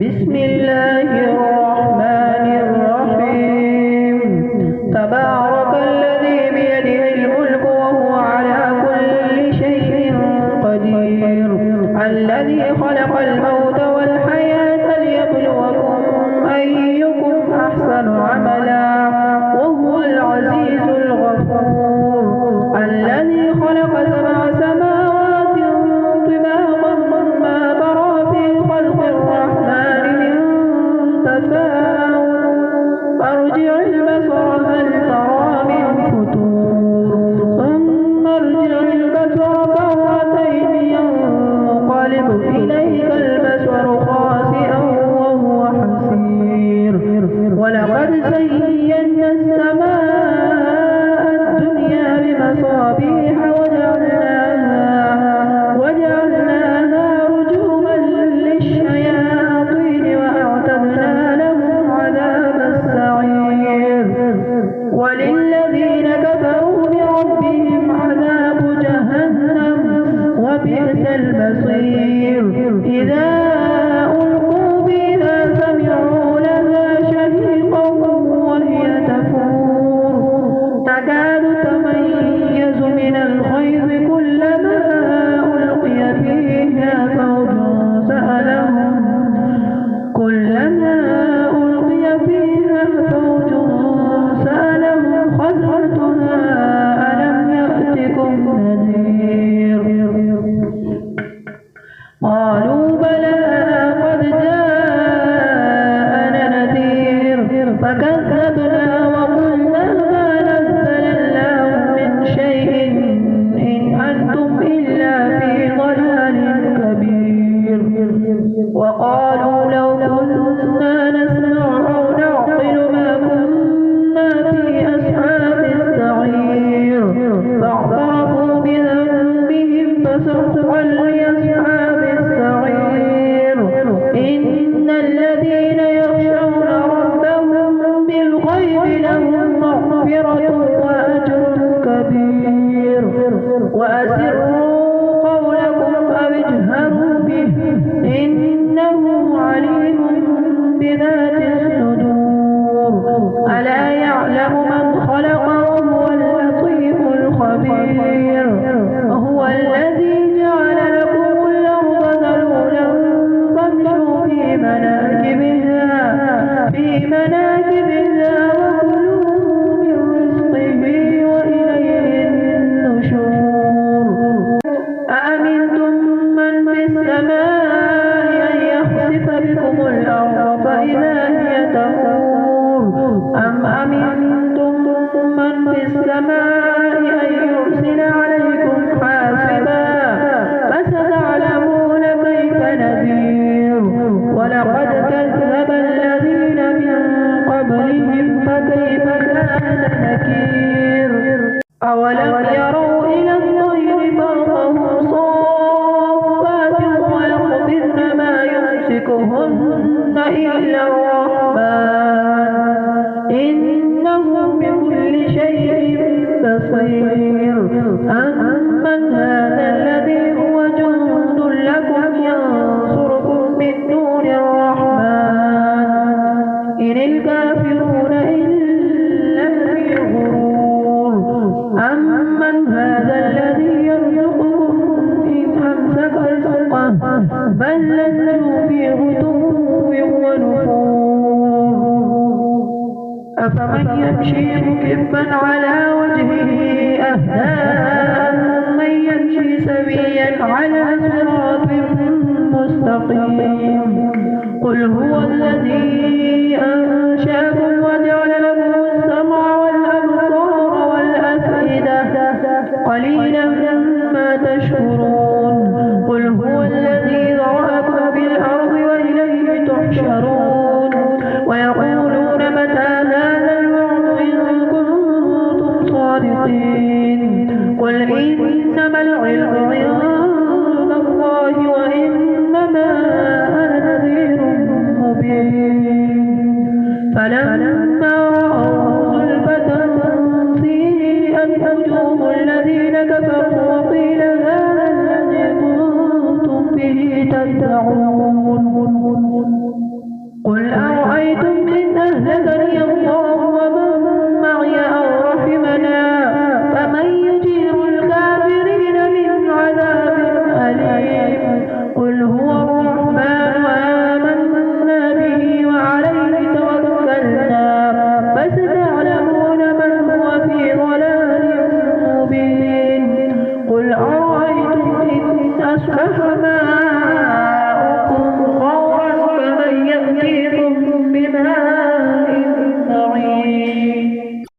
بسم الله الرحمن الرحيم. تبارك الذي بيده الملك وهو على كل شيء قدير. الذي خلق الموت والحياة ليبلوكم أيكم أحسن عملا وهو العزيز الغفور. الذي خلق سبع سماوات طباقا ما ترى في خلق الرحمن من تفاوت فارجع البصر هل ترى من فتور ثم ارجع البصر كرتين ينقلب إليك البصر خاسئا وهو حسير. ولقد زينا السماء الدنيا بمصابيح وجعلناها رجوما للشياطين وأعتدنا لهم عذاب السعير. وللذين كفروا بربهم عذاب جهنم وبئس المصير. إذا ألقوا فيها سمعوا لها شهيقا وهي تفور تكاد تميز من الغيظ كلما ألقي فيها فوج سألهم خزنتها ألم يأتكم نذير. قالوا بلى قد جاءنا نذير فكذبنا وقلنا ما نزل الله من شيء إن أنتم إلا في ضلال كبير. وقالوا لو كنا نسمع أو نعقل ما كنا في أصحاب السعير. فاعترفوا بذنبهم فسحقا لأصحاب السعير. إن الذين يخشون ربهم بالغيب لهم مغفرة وأجر كبير. وأسروا قولكم أو اجهروا به إنه عليم بذات الصدور. ألا يعلم من خلق وهو اللطيف الخبير. هو الذي جعل لكم الأرض ذلولا فامشوا في مناكبها وكلوا من رزقه وإليه النشور. أأمنتم من في السماء أن يخسف بكم الأرض فإذا هي تمور أم أمنتم من في السماء أن يرسل عليكم حاسبا فستعلمون كيف نذير. ولقد كذب الذين من قبلهم فكيف كان نكير. أولم يروا إلى الطير فوقهم صافات ويقبضن ما يمسكهن إلا الرحمن إنه بكل شيء بصير. أمن هذا الذي هو جند لكم ينصركم من دون الرحمن إن الكافرون إلا في غرور. أمن هذا الذي يرزقكم إن أمسك رزقه بل لجوا في عتو ونفور. أفمن يمشي مكبا على وجهه أهدى أمن يمشي سويا على صراط مستقيم. قل هو الذي أنشأكم وجعل لكم السمع والأبصار والأفئدة قليلا ما تشكرون. قل هو الذي ذرأكم في الأرض وإليه تحشرون. ويقولون متى هذا الوعد إن كنتم صادقين. قل إنما العلم عند الله وإنما أنا نذير مبين. فلما رأوا زلفة سيئت وجوه الذين كفروا وقيل هذا الذي كنتم به تدعون. أفما